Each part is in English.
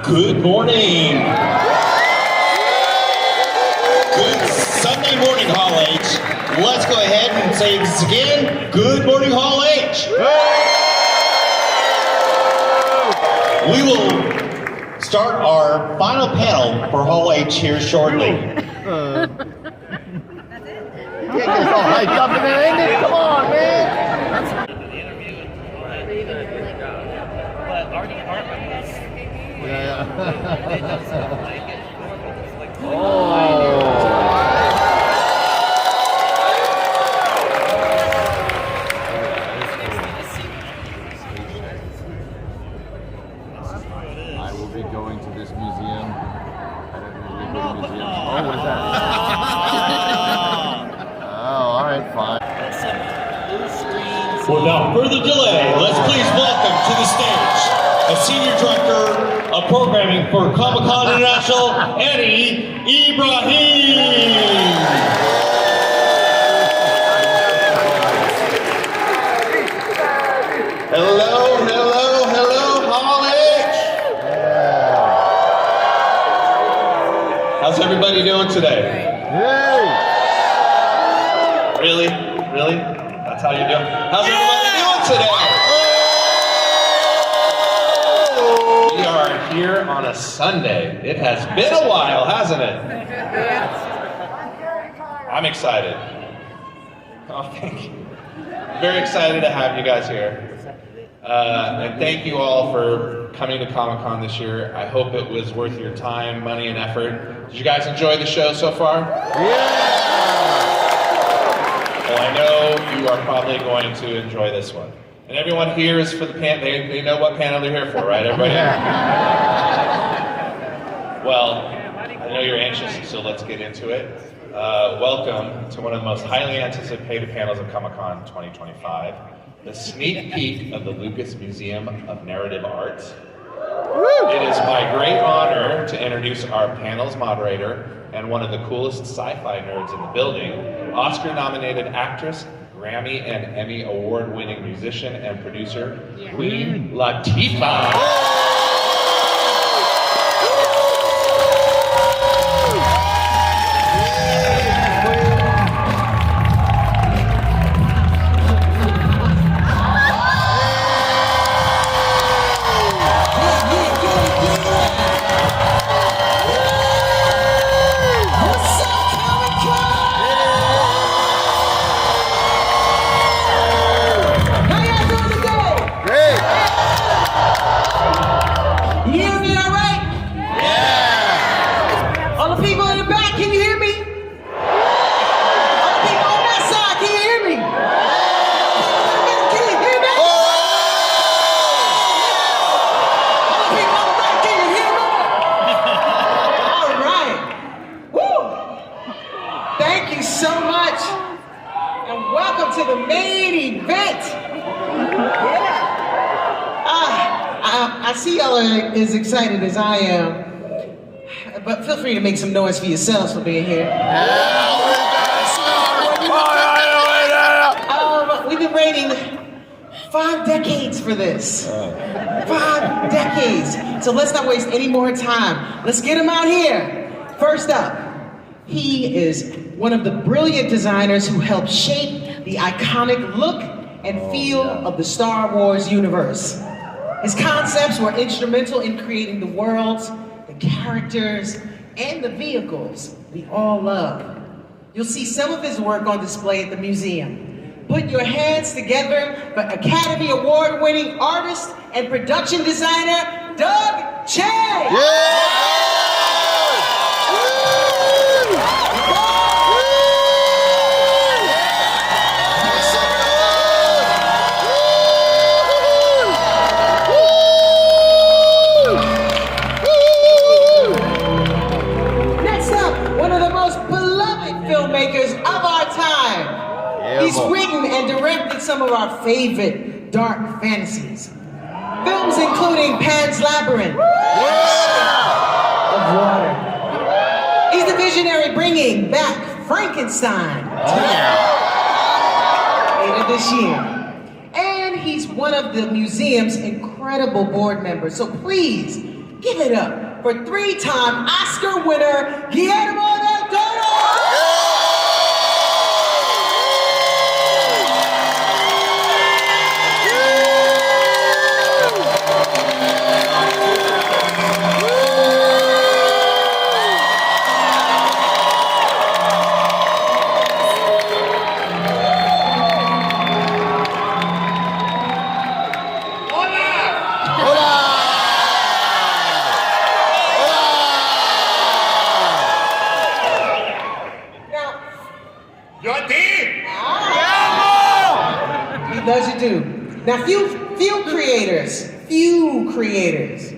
Good morning. Good Sunday morning, Hall H. Let's go ahead and say this again. Good morning, Hall H. We will start our final panel for Hall H here shortly. Can't get us all hyped up in there, ain't it? Come on, man. Yeah. I will be going to this museum. I don't usually go to museums. Oh, what is that? Oh, all right, fine. Without further delay, let's please welcome to the stage a Senior Director of Programming for Comic-Con International, Eddie Ibrahim. Hello, hello, hello, Hall H. How's everybody doing today? Yay! Really? Really? That's how you're doing? How's everybody doing today? We are here on a Sunday. It has been a while, hasn't it? I'm excited. Oh, thank you. Very excited to have you guys here. And thank you all for coming to Comic-Con this year. I hope it was worth your time, money, and effort. Did you guys enjoy the show so far? Yeah! Well, I know you are probably going to enjoy this one. And everyone here is for the panel. They know what panel they're here for, right, everybody? Well, I know you're anxious, so let's get into it. Welcome to one of the most highly anticipated panels of Comic-Con 2025, the sneak peek of the Lucas Museum of Narrative Arts. It is my great honor to introduce our panel's moderator and one of the coolest sci-fi nerds in the building, Oscar-nominated actress, Grammy and Emmy award-winning musician and producer, Queen Latifah. As excited as I am, but feel free to make some noise for yourselves for being here. We've been waiting 5 decades for this. 5 decades. So let's not waste any more time. Let's get him out here. First up, he is one of the brilliant designers who helped shape the iconic look and feel of the Star Wars universe. His concepts were instrumental in creating the worlds, the characters, and the vehicles we all love. You'll see some of his work on display at the museum. Put your hands together for Academy Award-winning artist and production designer, Doug Chiang! Yeah! Filmmakers of our time. Yeah, he's written and directed some of our favorite dark fantasies. Films including Pan's Labyrinth, of Water. He's the visionary bringing back Frankenstein later this year. And he's one of the museum's incredible board members. So please give it up for 3-time Oscar winner Guillermo del Toro! Does you do. Now, few creators, creators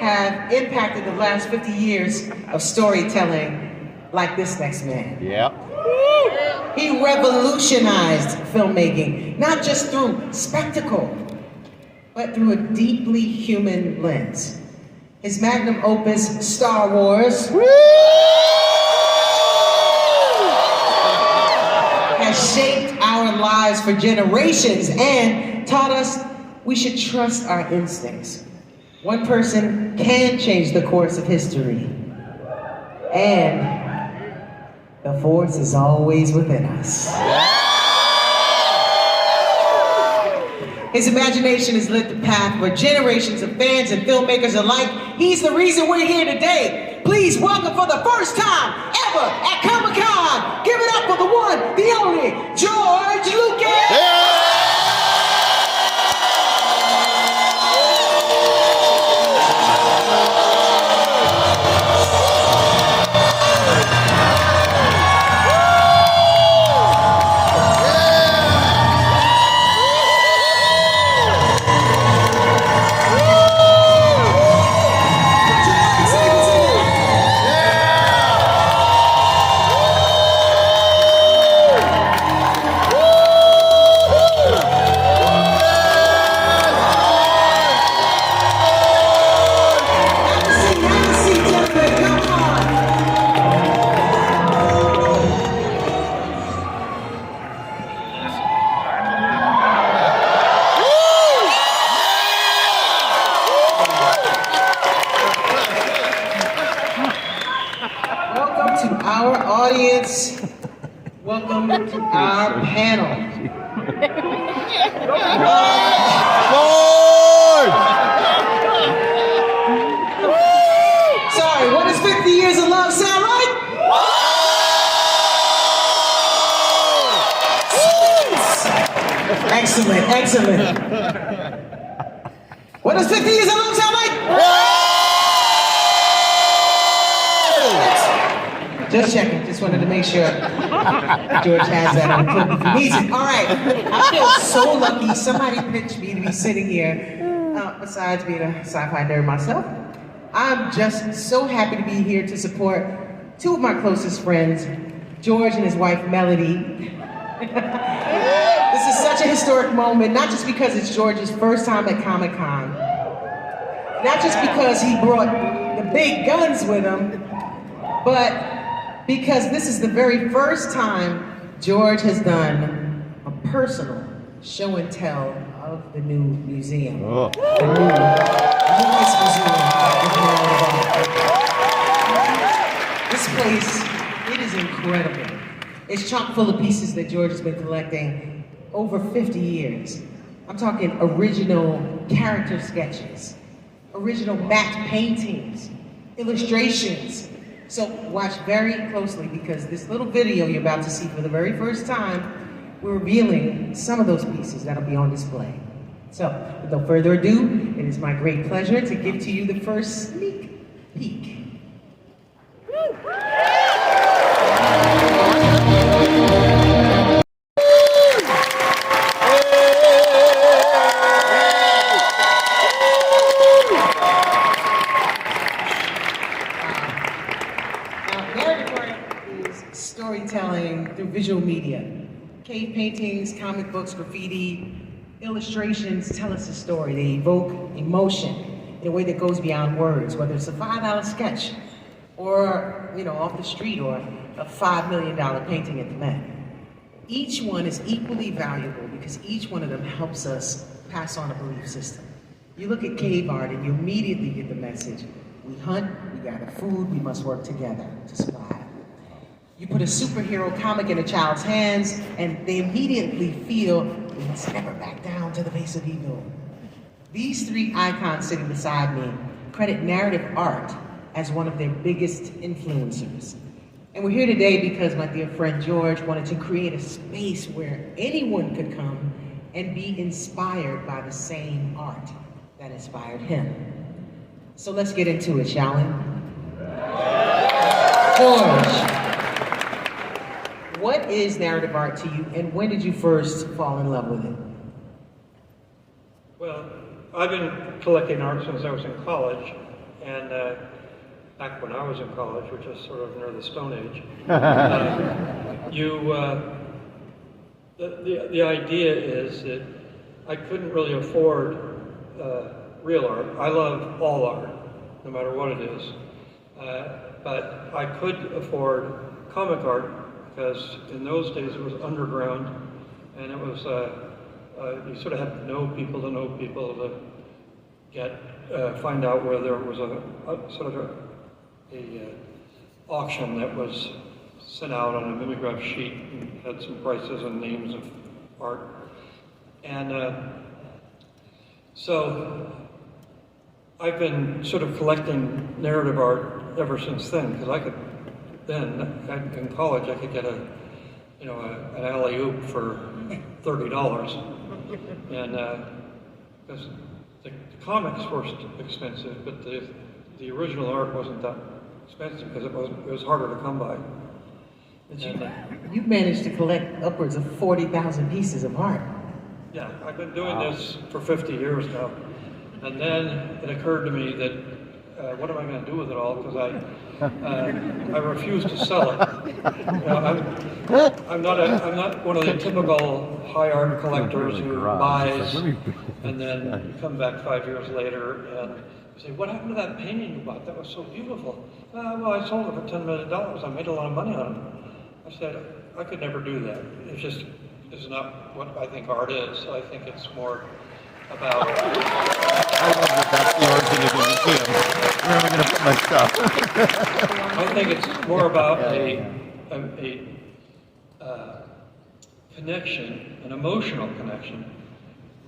have impacted the last 50 years of storytelling like this next man. Yep. He revolutionized filmmaking, not just through spectacle, but through a deeply human lens. His magnum opus, Star Wars, has shaped our lives for generations and taught us we should trust our instincts. One person can change the course of history, and the force is always within us. His imagination has lit the path for generations of fans and filmmakers alike. He's the reason we're here today. Please welcome for the first time ever at Comic-Con, give it up for the one, the only, George Lucas! Our audience, welcome to our panel. Sorry, what does 50 years of love sound like? Excellent, excellent. What does 50 years of love sound like? Just checking, just wanted to make sure George has that on clip if he needs it. All right, I feel so lucky somebody picked me to be sitting here, besides being a sci-fi nerd myself. I'm just so happy to be here to support two of my closest friends, George and his wife, Melody. This is such a historic moment, not just because it's George's first time at Comic-Con, not just because he brought the big guns with him, but because this is the very first time George has done a personal show and tell of the new museum. Oh. The new Lucas Museum. This place, it is incredible. It's chock full of pieces that George has been collecting over 50 years. I'm talking original character sketches, original matte paintings, illustrations. So watch very closely because this little video you're about to see for the very first time, we're revealing some of those pieces that'll be on display. So, with no further ado, it is my great pleasure to give to you the first sneak peek. Storytelling through visual media. Cave paintings, comic books, graffiti, illustrations tell us a story. They evoke emotion in a way that goes beyond words, whether it's a $5 sketch or, off the street or a $5 million painting at the Met. Each one is equally valuable because each one of them helps us pass on a belief system. You look at cave art and you immediately get the message. We hunt, we gather food, we must work together to survive. You put a superhero comic in a child's hands and they immediately feel we must never back down to the face of evil. These three icons sitting beside me credit narrative art as one of their biggest influencers. And we're here today because my dear friend George wanted to create a space where anyone could come and be inspired by the same art that inspired him. So let's get into it, shall we? George, what is narrative art to you, and when did you first fall in love with it? Well, I've been collecting art since I was in college, and back when I was in college, which is sort of near the Stone Age, the idea is that I couldn't really afford real art. I love all art, no matter what it is. But I could afford comic art because in those days it was underground, and it was you sort of had to know people to get find out where there was a sort of a auction that was sent out on a mimeograph sheet and had some prices and names of art. And so I've been sort of collecting narrative art ever since then, because I could then, in college, I could get an alley-oop for $30. And because the comics were expensive, but the original art wasn't that expensive because it was harder to come by. You managed to collect upwards of 40,000 pieces of art. Yeah, I've been doing this for 50 years now. And then it occurred to me that what am I going to do with it all? Because I refuse to sell it. I'm not one of the typical high art collectors who buys and then come back 5 years later and say, "What happened to that painting you bought? That was so beautiful." Well, I sold it for $10 million. I made a lot of money on it. I said, I could never do that. It just is not what I think art is. I think it's more about. I love that that's the art in the museum. Where am I going to put my stuff? I think it's more about a connection, an emotional connection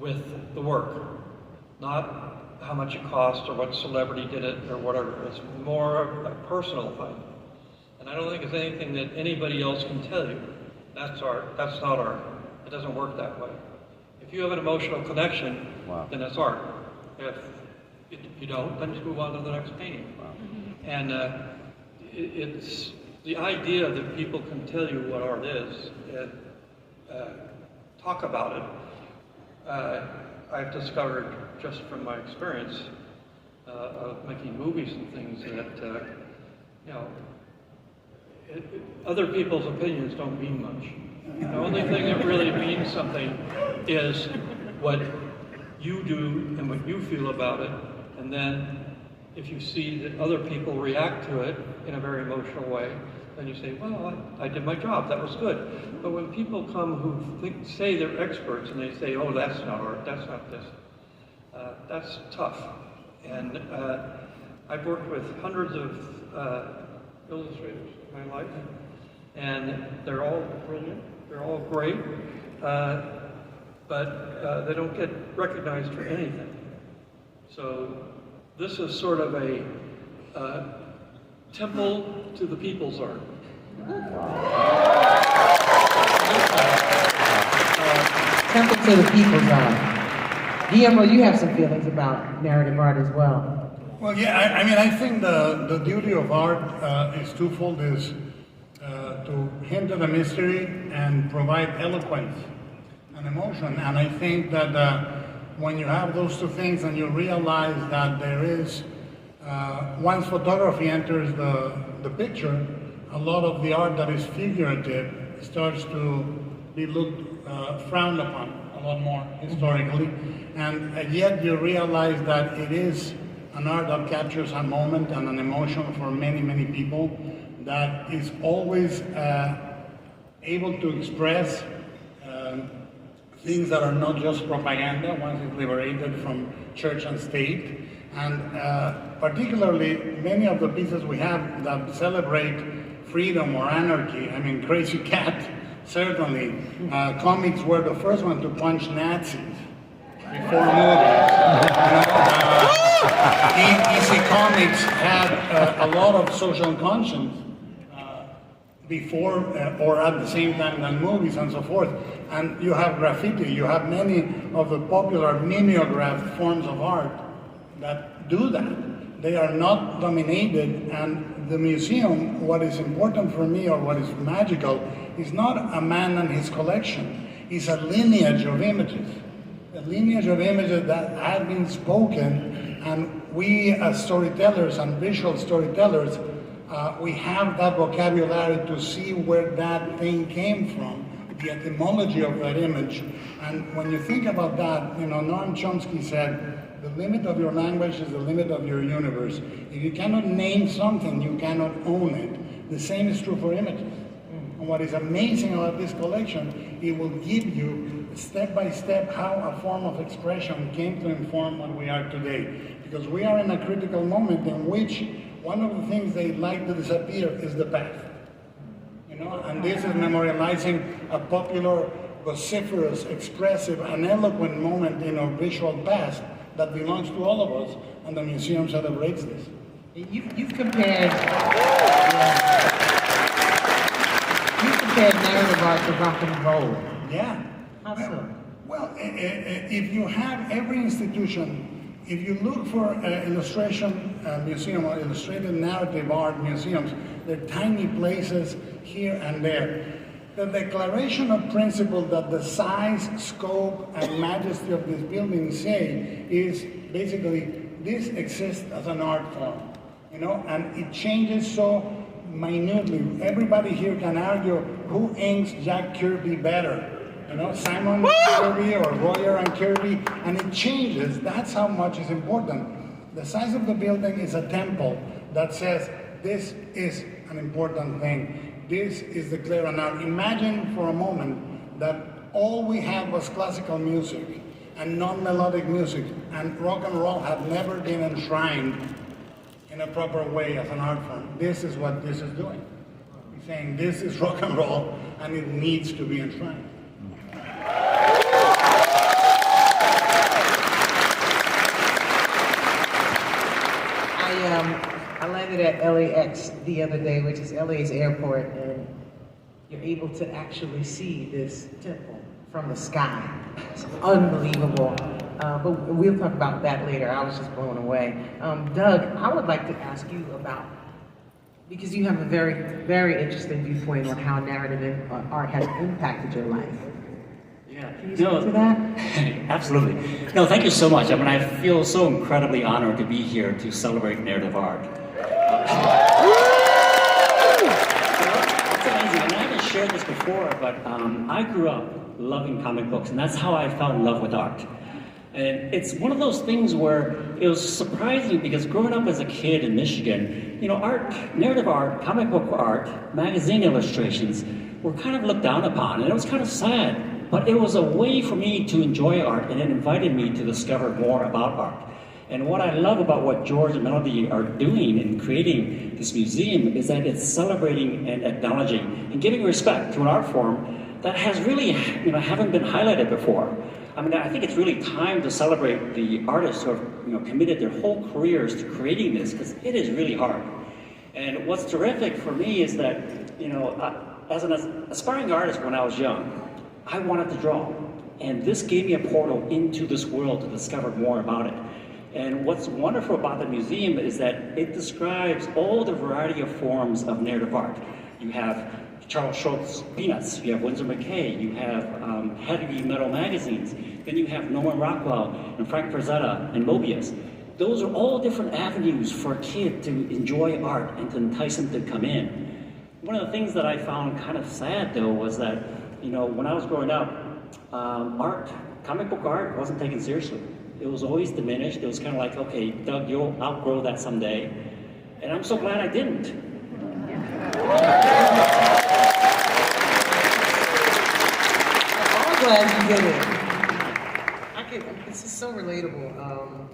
with the work, not how much it cost or what celebrity did it or whatever. It's more a personal thing. And I don't think it's anything that anybody else can tell you. That's art. That's not art. It doesn't work that way. If you have an emotional connection, then it's art. If you don't, then just move on to the next painting. And it's the idea that people can tell you what art is and talk about it. I've discovered just from my experience of making movies and things that other people's opinions don't mean much. The only thing that really means something is what you do and what you feel about it, and then if you see that other people react to it in a very emotional way, then you say, well, I did my job, that was good. But when people come who say they're experts and they say, oh, that's not art, that's not this, that's tough. And I've worked with hundreds of illustrators in my life, and they're all brilliant, they're all great, but they don't get recognized for anything. So this is sort of a temple to the people's art. Temple to the people's art. Guillermo, you have some feelings about narrative art as well. Well, yeah, I mean, I think the beauty of art is twofold, is to hint at a mystery and provide eloquence and emotion. And I think that when you have those two things and you realize that there is, once photography enters the picture, a lot of the art that is figurative starts to be looked, frowned upon a lot more historically. And yet you realize that it is an art that captures a moment and an emotion for many, many people, that is always able to express things that are not just propaganda once it's liberated from church and state. And particularly many of the pieces we have that celebrate freedom or anarchy, I mean, Crazy Cat, certainly. Comics were the first one to punch Nazis before movies. DC Comics had a lot of social conscience before or at the same time than movies and so forth. And you have graffiti, you have many of the popular mimeographed forms of art that do that. They are not dominated, and the museum, what is important for me or what is magical, is not a man and his collection, it's a lineage of images. A lineage of images that have been spoken, and we as storytellers and visual storytellers, we have that vocabulary to see where that thing came from, the etymology of that image. And when you think about that, you know, Noam Chomsky said, the limit of your language is the limit of your universe. If you cannot name something, you cannot own it. The same is true for images. And what is amazing about this collection, it will give you step by step how a form of expression came to inform what we are today. Because we are in a critical moment in which one of the things they'd like to disappear is the past. You know, and this is memorializing a popular, vociferous, expressive, and eloquent moment in our visual past that belongs to all of us, and the museum celebrates this. You've compared narrative art to rock and roll. Yeah. How so? Well, if you have every institution, if you look for illustration museum or illustrated narrative art museums, they're tiny places here and there. The declaration of principle that the size, scope, and majesty of this building say is basically this exists as an art form, you know, and it changes so minutely. Everybody here can argue who inks Jack Kirby better, you know, Simon Kirby or Royer and Kirby, and it changes. That's how much is important. The size of the building is a temple that says this is an important thing. This is the clear. Now imagine for a moment that all we had was classical music and non-melodic music, and rock and roll had never been enshrined in a proper way as an art form. This is what this is doing. It's saying this is rock and roll and it needs to be enshrined. I landed at LAX the other day, which is LA's airport, and you're able to actually see this temple from the sky. It's unbelievable. But we'll talk about that later. I was just blown away. Doug, I would like to ask you about, because you have a very, very interesting viewpoint on how narrative art has impacted your life. Yeah. Can you speak to that? Absolutely. No, thank you so much. I mean, I feel so incredibly honored to be here to celebrate narrative art. It's amazing, and I haven't shared this before, but I grew up loving comic books, and that's how I fell in love with art. And it's one of those things where it was surprising because growing up as a kid in Michigan, you know, art, narrative art, comic book art, magazine illustrations were kind of looked down upon, and it was kind of sad. But it was a way for me to enjoy art, and it invited me to discover more about art. And what I love about what George and Melody are doing in creating this museum is that it's celebrating and acknowledging and giving respect to an art form that has really, you know, haven't been highlighted before. I mean, I think it's really time to celebrate the artists who have, you know, committed their whole careers to creating this, because it is really hard. And what's terrific for me is that, you know, as an aspiring artist when I was young, I wanted to draw, and this gave me a portal into this world to discover more about it. And what's wonderful about the museum is that it describes all the variety of forms of narrative art. You have Charles Schultz Peanuts, you have Winsor McKay, you have heavy metal magazines, then you have Norman Rockwell and Frank Frazetta and Mobius. Those are all different avenues for a kid to enjoy art and to entice him to come in. One of the things that I found kind of sad though was that, you know, when I was growing up, art, comic book art wasn't taken seriously. It was always diminished. It was kind of like, okay, Doug, you'll outgrow that someday. And I'm so glad I didn't. I'm glad you did it. is so relatable.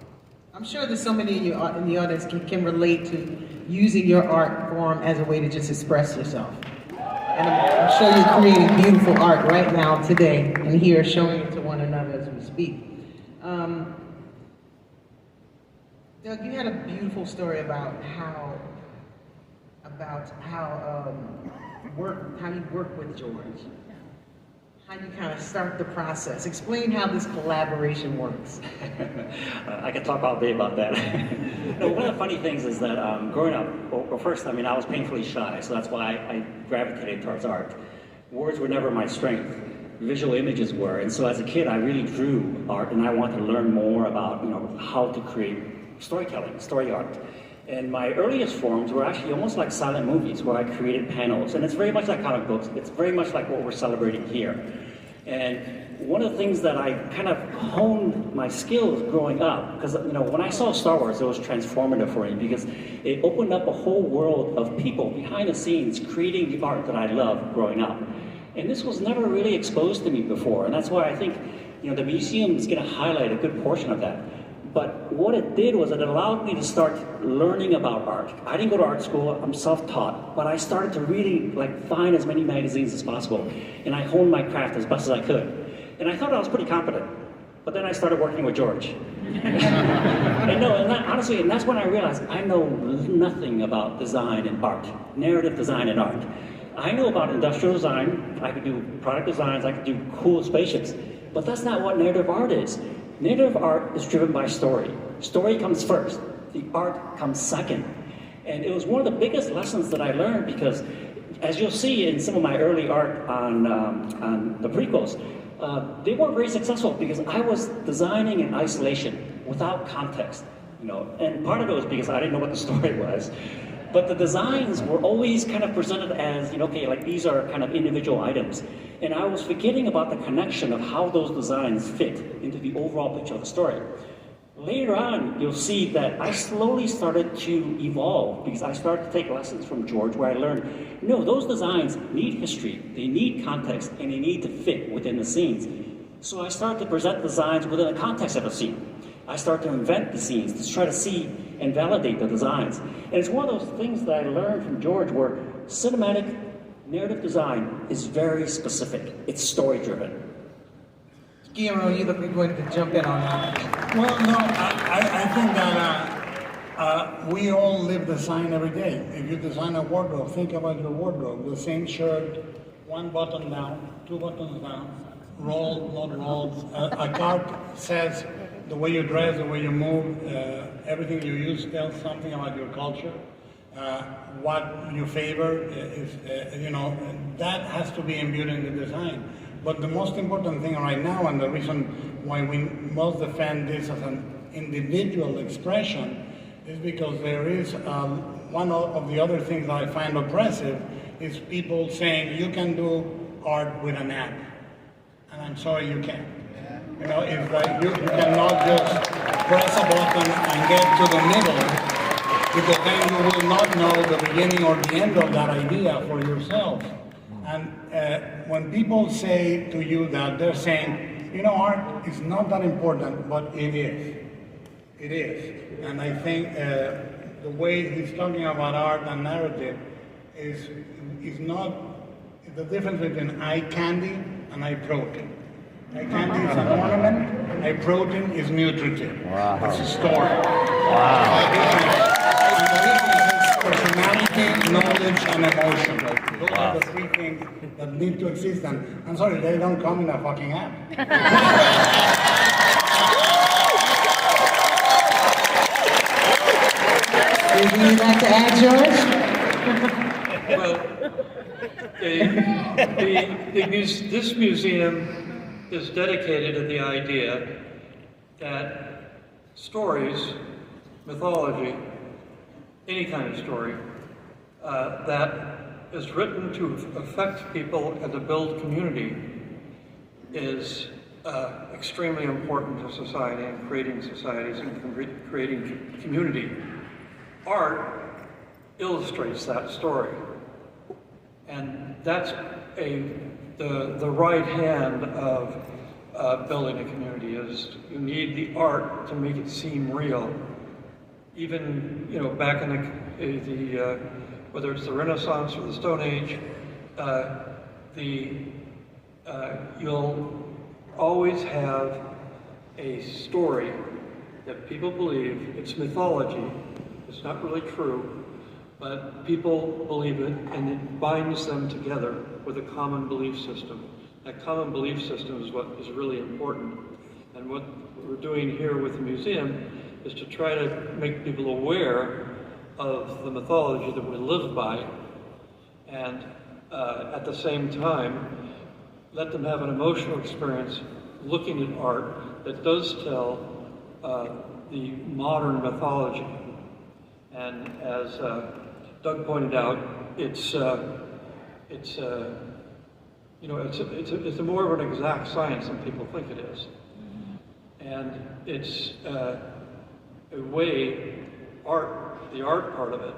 I'm sure that so many in the audience can relate to using your art form as a way to just express yourself. And I'm sure you're creating beautiful art right now, today, and here showing it to one another as we speak. Doug, you had a beautiful story about how you work with George. How you kind of start the process. Explain how this collaboration works. I could talk all day about that. No, one of the funny things is that growing up, well, first, I mean, I was painfully shy, so that's why I gravitated towards art. Words were never my strength. Visual images were, and so as a kid, I really drew art, and I wanted to learn more about, how to create storytelling, story art. And my earliest forms were actually almost like silent movies where I created panels. And it's very much like comic books. It's very much like what we're celebrating here. And one of the things that I kind of honed my skills growing up, because when I saw Star Wars, it was transformative for me because it opened up a whole world of people behind the scenes creating the art that I loved growing up. And this was never really exposed to me before. And that's why I think the museum is going to highlight a good portion of that. But what it did was it allowed me to start learning about art. I didn't go to art school, I'm self-taught, but I started to really find as many magazines as possible. And I honed my craft as best as I could. And I thought I was pretty competent. But then I started working with George. Honestly, that's when I realized I know nothing about design and art, narrative design and art. I know about industrial design, I could do product designs, I could do cool spaceships, but that's not what narrative art is. Narrative art is driven by story. Story comes first, the art comes second. And it was one of the biggest lessons that I learned because, as you'll see in some of my early art on the prequels, they weren't very successful because I was designing in isolation, without context. And part of it was because I didn't know what the story was. But the designs were always kind of presented as, these are kind of individual items. And I was forgetting about the connection of how those designs fit into the overall picture of the story. Later on, you'll see that I slowly started to evolve because I started to take lessons from George where I learned, no, those designs need history, they need context, and they need to fit within the scenes. So I started to present designs within the context of a scene. I started to invent the scenes to try to see and validate the designs. And it's one of those things that I learned from George where cinematic narrative design is very specific. It's story-driven. Guillermo, you look like you're going to jump in on that. Well, no, I think that we all live design every day. If you design a wardrobe, think about your wardrobe. The same shirt, one button down, two buttons down, roll, not rolled. A card says the way you dress, the way you move, everything you use tells something about your culture. What you favor is, that has to be imbued in the design. But the most important thing right now, and the reason why we most defend this as an individual expression, is because there is one of the other things that I find oppressive is people saying you can do art with an app. And I'm sorry, you can't. It's like you cannot just press a button and get to the middle, because then you will not know the beginning or the end of that idea for yourself. And when people say to you that, they're saying, art is not that important, but it is. It is. And I think the way he's talking about art and narrative is not the difference between eye candy and eye protein. Eye candy is an ornament, eye protein is nutritive. Wow. It's a story. Wow. And the difference is personality, knowledge, and emotion. Those are the three things that need to exist. And I'm sorry, they don't come in a fucking app. Anything you'd like to add, George? Well, this museum is dedicated to the idea that stories, mythology, any kind of story, that is written to affect people and to build community is extremely important to society and creating societies and creating community. Art illustrates that story. And that's the right hand of building a community is you need the art to make it seem real. Even, you know, back in the whether it's the Renaissance or the Stone Age, you'll always have a story that people believe, it's mythology, it's not really true, but people believe it, and it binds them together with a common belief system. That common belief system is what is really important. And what we're doing here with the museum is to try to make people aware of the mythology that we live by, and at the same time, let them have an emotional experience looking at art that does tell the modern mythology. And as Doug pointed out, it's more of an exact science than people think it is. And it's a way, the art part of it,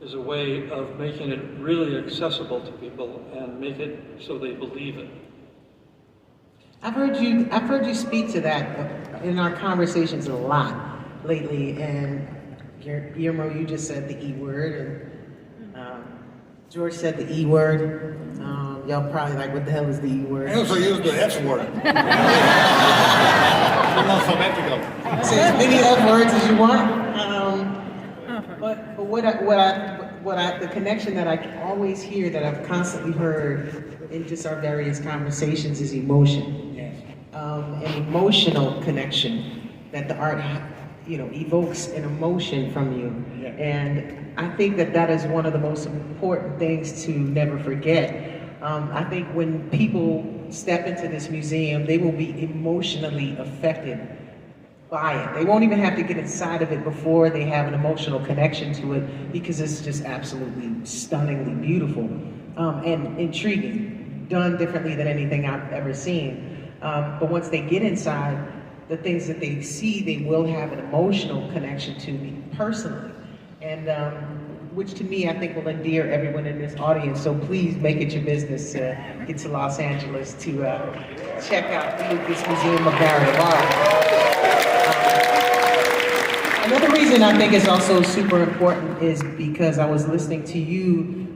is a way of making it really accessible to people and make it so they believe it. I've heard you speak to that in our conversations a lot lately, and Guillermo, you just said the E word, and George said the E word. Y'all probably like, what the hell is the E word? I also use the F word. I'm alphabetical. Say as many F words as you want. But the connection that I always hear, that I've constantly heard in just our various conversations, is emotion. Yes. An emotional connection that the art, evokes an emotion from you. Yeah. And I think that is one of the most important things to never forget. I think when people step into this museum, they will be emotionally affected by it. They won't even have to get inside of it before they have an emotional connection to it, because it's just absolutely stunningly beautiful and intriguing, done differently than anything I've ever seen. But once they get inside, the things that they see, they will have an emotional connection to me personally. And which to me, I think will endear everyone in this audience. So please make it your business to get to Los Angeles to check out the Lucas Museum of Narrative Art. Another reason I think it's also super important is because I was listening to you,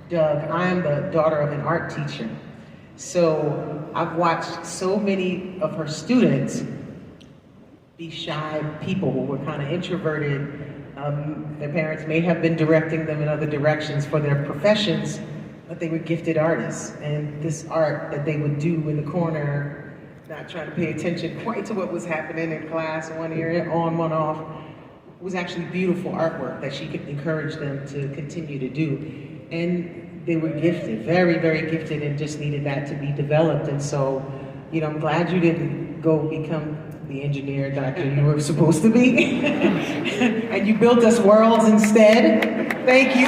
Doug. I am the daughter of an art teacher. So I've watched so many of her students be shy people who were kind of introverted. Their parents may have been directing them in other directions for their professions, but they were gifted artists. And this art that they would do in the corner, not trying to pay attention quite to what was happening in class, one ear on, one off, was actually beautiful artwork that she could encourage them to continue to do. And they were gifted, very, very gifted, and just needed that to be developed. And so, I'm glad you didn't go become the engineer, doctor you were supposed to be. And you built us worlds instead. Thank you.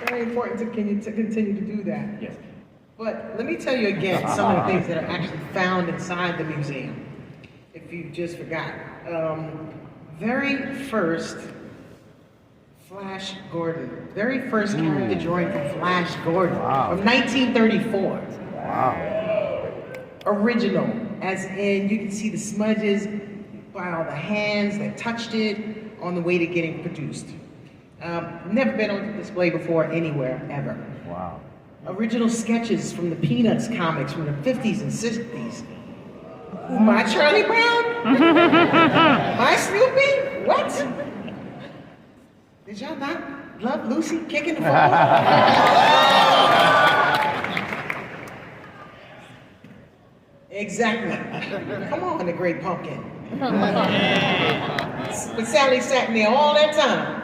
It's very important to continue to do that. Yes. But let me tell you again some of the things that are actually found inside the museum, if you just forgot. Very first Flash Gordon. Very first character drawing from Flash Gordon from 1934. Wow. Original, as in you can see the smudges by all the hands that touched it on the way to getting produced. Never been on display before anywhere, ever. Wow. Original sketches from the Peanuts comics from the 50s and 60s. My Charlie Brown? My Snoopy? What? Did y'all not love Lucy kicking the football? Exactly. Come on, the Great Pumpkin. But Sally sat in there all that time.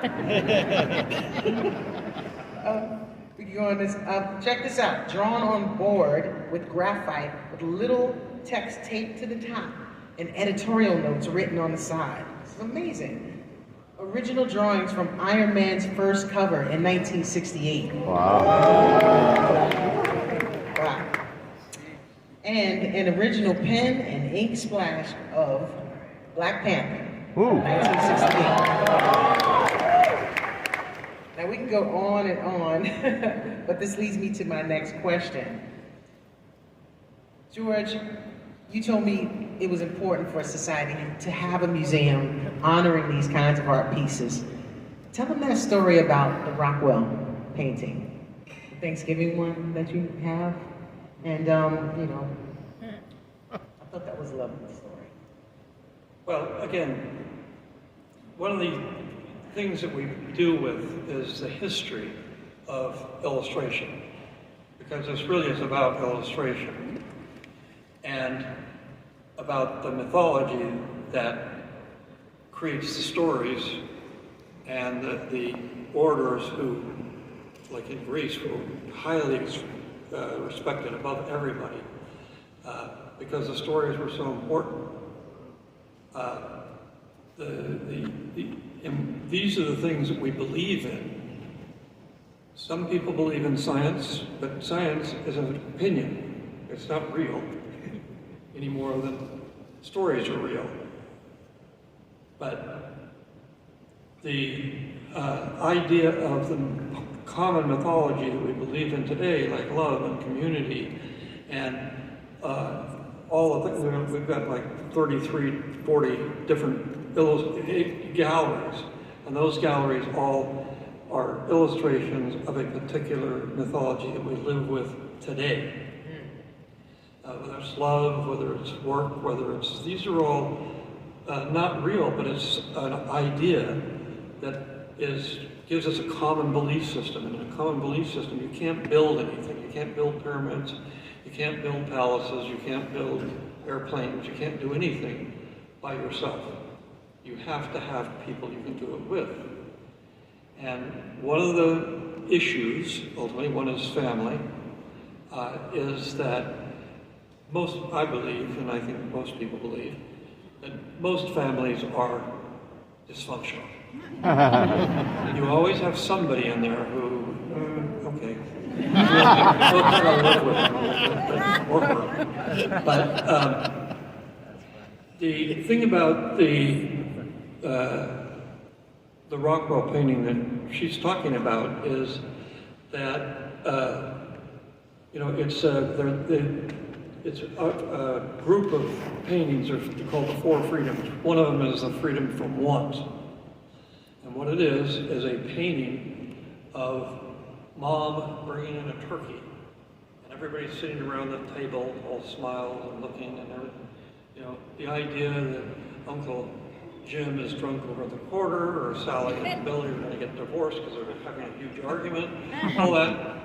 We can go on this. Check this out. Drawn on board with graphite with little text taped to the top and editorial notes written on the side. This is amazing. Original drawings from Iron Man's first cover in 1968. Wow. Wow. And an original pen and ink splash of Black Panther. Ooh. 1968. Now Now we can go on and on, but this leads me to my next question. George, you told me it was important for society to have a museum honoring these kinds of art pieces. Tell them that story about the Rockwell painting, the Thanksgiving one that you have. And, you know, I thought that was a lovely story. Well, again, one of the things that we deal with is the history of illustration, because this really is about illustration and about the mythology that creates the stories and the orators who, like in Greece, were highly respected above everybody because the stories were so important. And these are the things that we believe in. Some people believe in science, but science is an opinion. It's not real any more than stories are real. But the idea of the common mythology that we believe in today, like love and community, and all of it, we've got like 33, 40 different galleries, and those galleries all are illustrations of a particular mythology that we live with today. Whether it's love, whether it's work, these are all not real, but it's an idea that gives us a common belief system. And in a common belief system, you can't build anything. You can't build pyramids, you can't build palaces, you can't build airplanes, you can't do anything by yourself. You have to have people you can do it with. And one of the issues, ultimately, one is family, is that I believe, and I think most people believe, that most families are dysfunctional. You always have somebody in there who, okay, we'll kind of live with them, but the thing about the Rockwell painting that she's talking about is that you know, it's a group of paintings are called the Four Freedoms. One of them is the freedom from want. And what it is a painting of mom bringing in a turkey. And everybody's sitting around the table, all smiles and looking, and you know, the idea that Uncle Jim is drunk over the quarter, or Sally and Billy are going to get divorced because they're having a huge argument. All that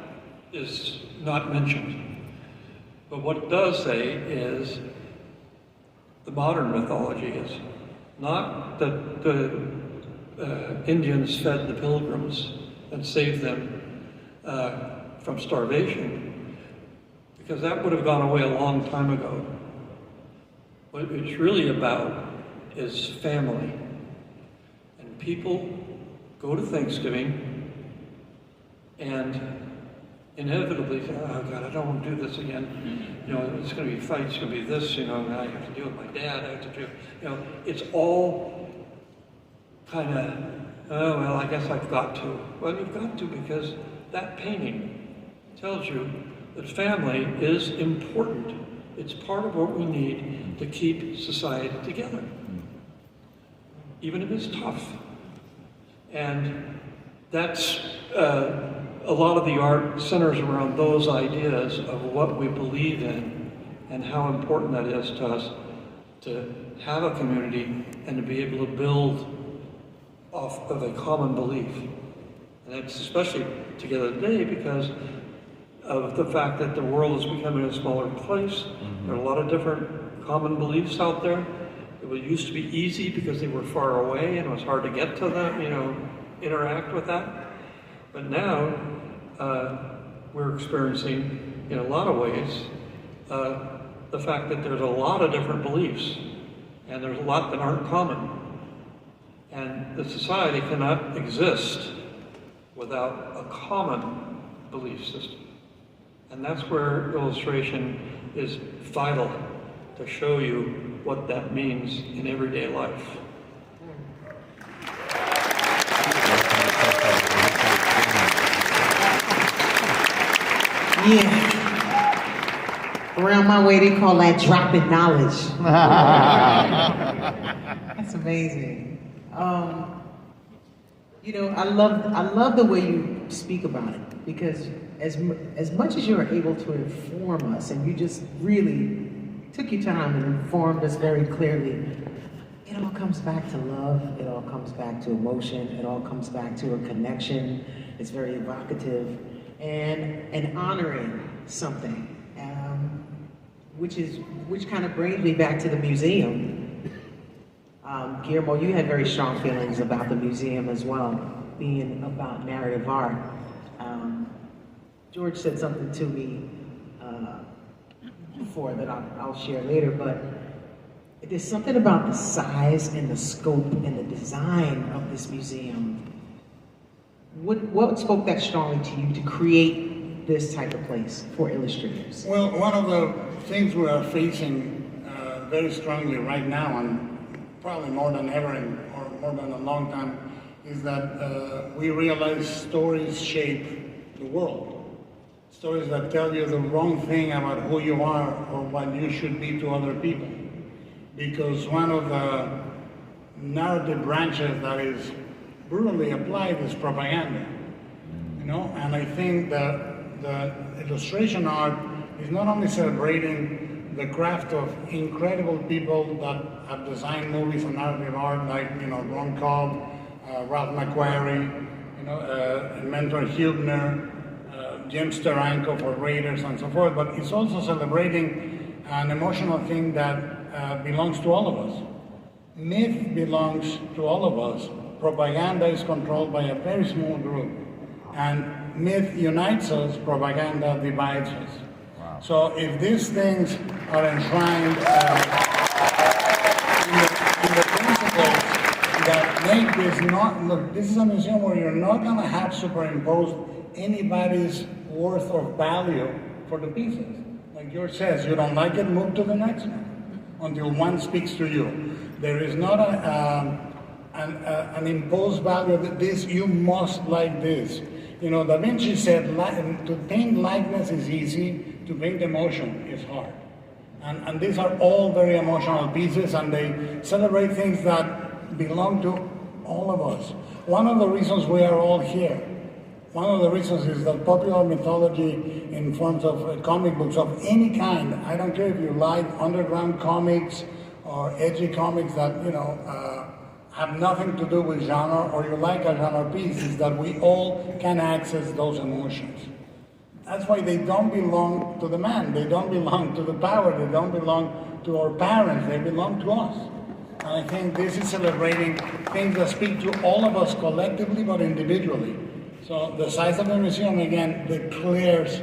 is not mentioned. But what it does say is the modern mythology is not that the Indians fed the pilgrims and saved them from starvation, because that would have gone away a long time ago. What it's really about is family. And people go to Thanksgiving and inevitably say, oh God, I don't want to do this again. You know, it's going to be fights, it's going to be this, you know, I have to deal with my dad, I have to do, you know, it's all kind of, oh, well, I guess I've got to. Well, you've got to, because that painting tells you that family is important. It's part of what we need to keep society together, even if it's tough. And that's, a lot of the art centers around those ideas of what we believe in and how important that is to us to have a community and to be able to build off of a common belief. And it's especially together today because of the fact that the world is becoming a smaller place. There are a lot of different common beliefs out there. It used to be easy because they were far away and it was hard to get to them, you know, interact with that. But now we're experiencing, in a lot of ways, the fact that there's a lot of different beliefs and there's a lot that aren't common. And the society cannot exist without a common belief system. And that's where illustration is vital, to show you what that means in everyday life. Yeah. Around my way, they call that dropping knowledge. That's amazing. You know, I love the way you speak about it, because as much as you're able to inform us, and you just really took your time and informed us very clearly, it all comes back to love, it all comes back to emotion, it all comes back to a connection. It's very evocative and honoring something, which kind of brings me back to the museum. Guillermo, you had very strong feelings about the museum as well, being about narrative art. George said something to me before that I'll share later, but there's something about the size and the scope and the design of this museum. What spoke that strongly to you to create this type of place for illustrators? Well, one of the things we are facing very strongly right now, and probably more than ever or more than a long time, is that we realize stories shape the world. Stories that tell you the wrong thing about who you are or what you should be to other people. Because one of the narrative branches that is brutally applied is propaganda. You know, and I think that the illustration art is not only celebrating the craft of incredible people that have designed movies and narrative art, like, you know, Ron Cobb, Ralph McQuarrie, you know, Mentor Hubner, Jim Steranko for Raiders and so forth, but it's also celebrating an emotional thing that belongs to all of us. Myth belongs to all of us. Propaganda is controlled by a very small group. And myth unites us, propaganda divides us. Wow. So if these things are enshrined in the principles that make this not, look, this is a museum where you're not gonna have superimposed anybody's worth or value for the pieces. Like George says, you don't like it, move to the next one until one speaks to you. There is not an imposed value that this, you must like this. You know, Da Vinci said, to paint likeness is easy, to paint emotion is hard. And these are all very emotional pieces, and they celebrate things that belong to all of us. One of the reasons we are all here, one of the reasons is that popular mythology in forms of comic books of any kind, I don't care if you like underground comics or edgy comics that, you know, have nothing to do with genre, or you like a genre piece, is that we all can access those emotions. That's why they don't belong to the man, they don't belong to the power, they don't belong to our parents, they belong to us. And I think this is celebrating things that speak to all of us collectively but individually. So the size of the museum, again, declares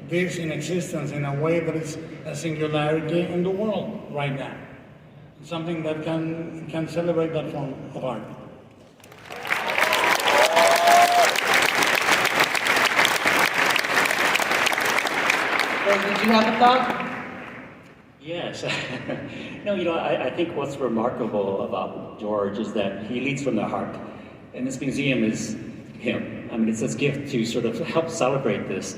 this in existence in a way that is a singularity in the world right now. Something that can celebrate that form of art. Did you have a thought? Yes. No, you know, I think what's remarkable about George is that he leads from the heart. And this museum is him. I mean, it's his gift to sort of help celebrate this.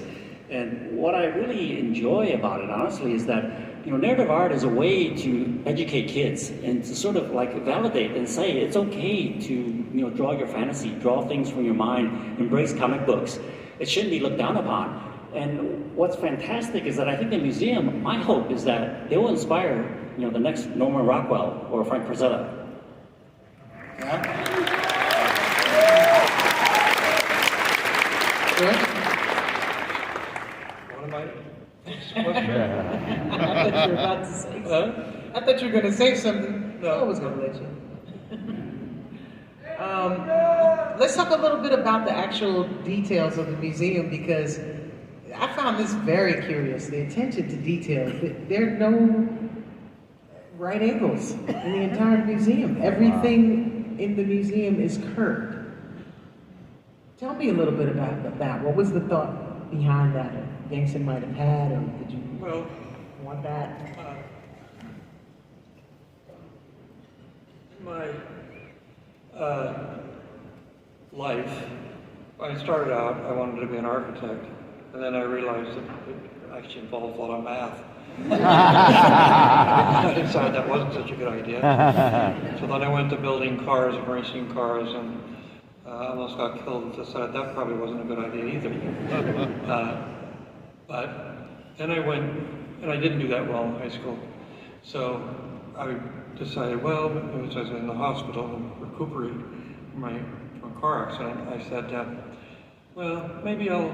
And what I really enjoy about it, honestly, is that, you know, narrative art is a way to educate kids and to sort of like validate and say it's okay to, you know, draw your fantasy, draw things from your mind, embrace comic books. It shouldn't be looked down upon. And what's fantastic is that I think the museum, my hope is that it will inspire, you know, the next Norman Rockwell or Frank Frazetta. Yeah. Good. What am I? I thought you were about to say something. I thought you were going to say something. No. I was going to let you. Let's talk a little bit about the actual details of the museum, because I found this very curious. The attention to detail. There are no right angles in the entire museum. Everything in the museum is curved. Tell me a little bit about that. What was the thought behind that? Yankson might have had, or did you want that? In my life, when I started out, I wanted to be an architect. And then I realized that it actually involved a lot of math. I decided that wasn't such a good idea. So then I went to building cars and racing cars, and I almost got killed and decided that probably wasn't a good idea either. But then I went, and I didn't do that well in high school. So I decided, well, I was in the hospital and recuperating from a car accident. I said, well, maybe I'll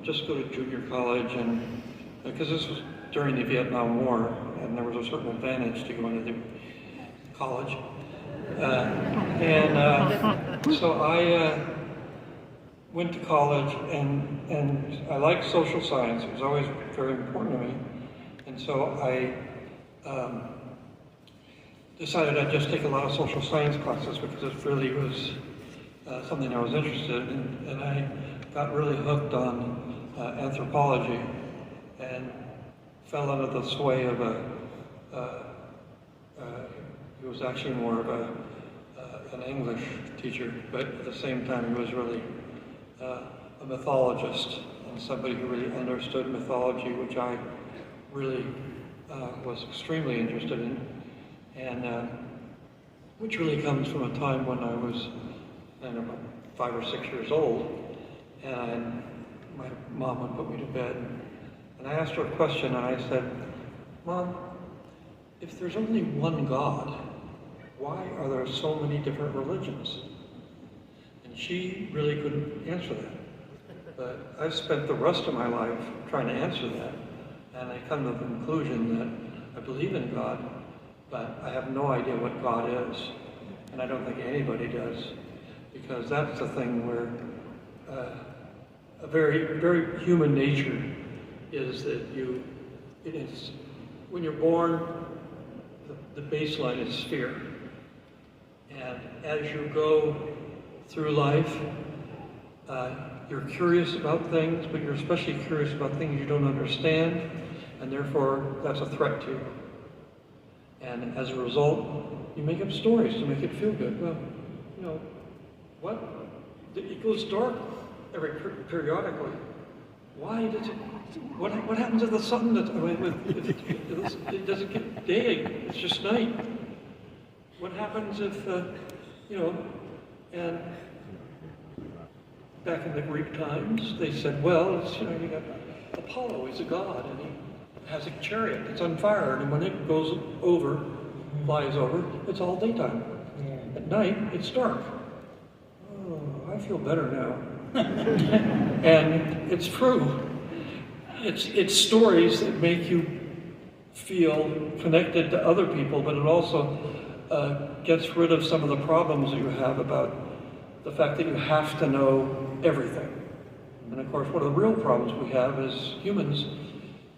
just go to junior college, and because this was during the Vietnam War, and there was a certain advantage to going to the college. So I went to college, and I liked social science. It was always very important to me. And so I decided I'd just take a lot of social science classes because it really was something I was interested in. And I got really hooked on anthropology and fell under the sway of he was actually more of an English teacher, but at the same time he was really a mythologist and somebody who really understood mythology, which I really was extremely interested in, and which really comes from a time when I was, I don't know, 5 or 6 years old, and my mom would put me to bed. And I asked her a question, and I said, Mom, if there's only one God, why are there so many different religions? And she really couldn't answer that. But I've spent the rest of my life trying to answer that, and I come to the conclusion that I believe in God, but I have no idea what God is. And I don't think anybody does, because that's the thing where a very, very human nature is that when you're born, the baseline is fear. And as you go through life, you're curious about things, but you're especially curious about things you don't understand, and therefore that's a threat to you. And as a result, you make up stories to make it feel good. Well, you know, what? It goes dark periodically. Why does it? What happens if the sun it doesn't get day? It's just night. What happens if and back in the Greek times, they said, well, you got Apollo, he's a god, and he has a chariot that's on fire, and when it goes over, flies over, it's all daytime. At night, it's dark. Oh, I feel better now. And it's true. It's stories that make you feel connected to other people, but it also gets rid of some of the problems that you have about the fact that you have to know everything. And of course, one of the real problems we have is humans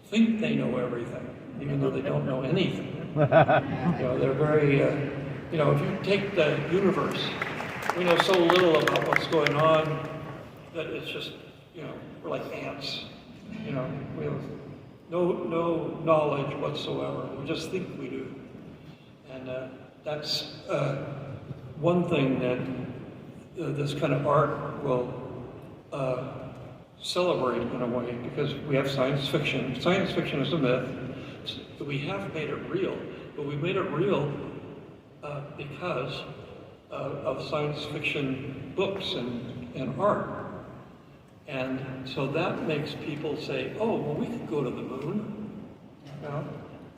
think they know everything, even though they don't know anything. They're very, if you take the universe, we know so little about what's going on that it's just, we're like ants. We have no knowledge whatsoever. We just think we do. And that's one thing that this kind of art will celebrate in a way, because we have science fiction. Science fiction is a myth. We have made it real, but we made it real because of science fiction books and art. And so that makes people say, oh, well, we could go to the moon.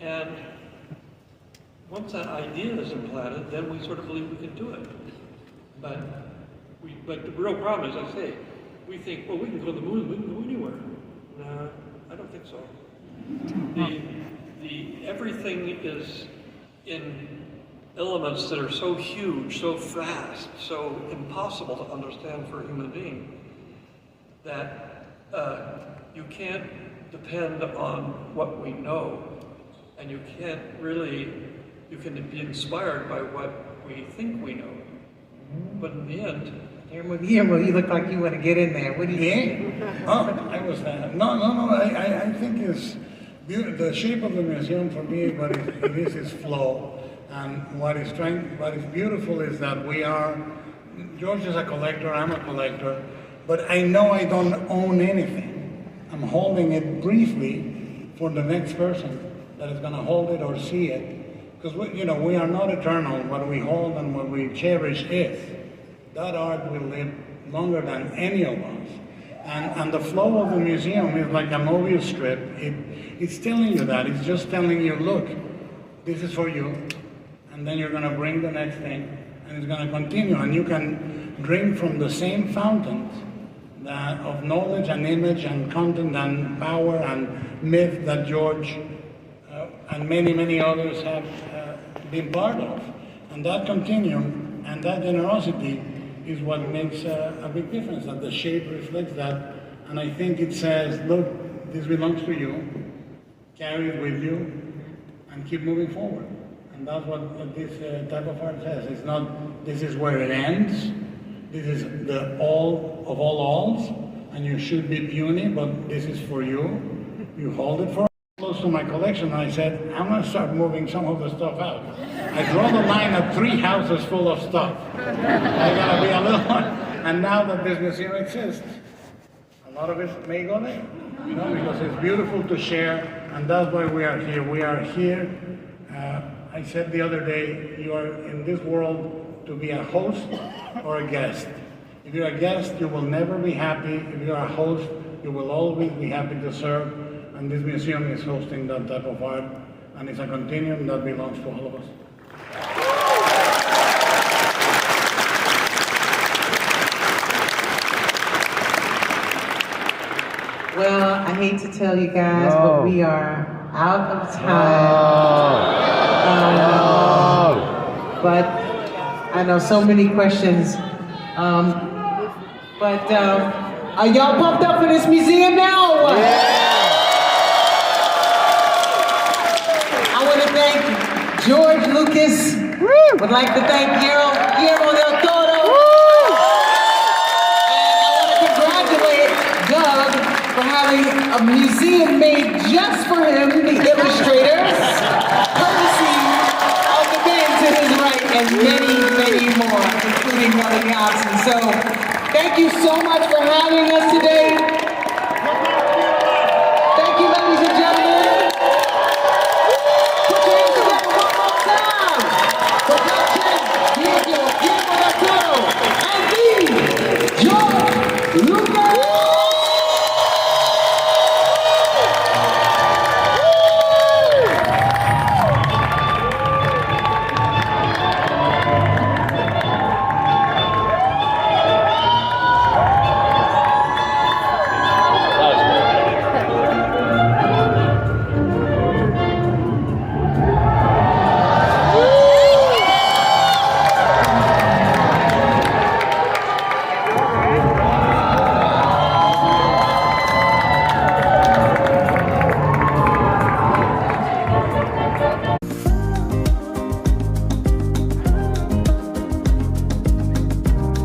And once that idea is implanted, then we sort of believe we can do it. But the real problem is, I say, we think, well, we can go to the moon, we can go anywhere. No, I don't think so. Everything is in elements that are so huge, so fast, so impossible to understand for a human being, that you can't depend on what we know, and you can be inspired by what we think we know. But in the end, Guillermo, you look like you want to get in there. What do you think? Oh, I was I think it's the shape of the museum for me, but it is flow. And what is beautiful is that George is a collector, I'm a collector, but I know I don't own anything. I'm holding it briefly for the next person that is going to hold it or see it. Because we are not eternal. What we hold and what we cherish is. That art will live longer than any of us. And the flow of the museum is like a movie strip. It's telling you that. It's just telling you, look, this is for you. And then you're going to bring the next thing. And it's going to continue. And you can drink from the same fountains of knowledge and image and content and power and myth that George and many, many others have been part of. And that continuum and that generosity is what makes a big difference, that the shape reflects that. And I think it says, look, this belongs to you, carry it with you, and keep moving forward. And that's what this type of art says. It's not, this is where it ends, this is the all of all alls, and you should be puny, but this is for you. You hold it for close to my collection, and I said, I'm going to start moving some of the stuff out. I draw the line at 3 houses full of stuff. I got to be a little one. And now that this museum exists, a lot of it may go there, because it's beautiful to share, and that's why we are here. We are here. I said the other day, you are in this world to be a host or a guest. If you're a guest, you will never be happy. If you're a host, you will always be happy to serve. And this museum is hosting that type of art, and it's a continuum that belongs to all of us. Well, I hate to tell you guys, but we are out of time. But I know so many questions. But are y'all pumped up for this museum now or what? Yeah. I want to thank George Lucas. Would like to thank Guillermo del Toro. And I want to congratulate Doug for having a museum made just for him, the illustrators, courtesy of the man to his right, and many, many more, including Melanie Hobson. So, thank you so much for having us today.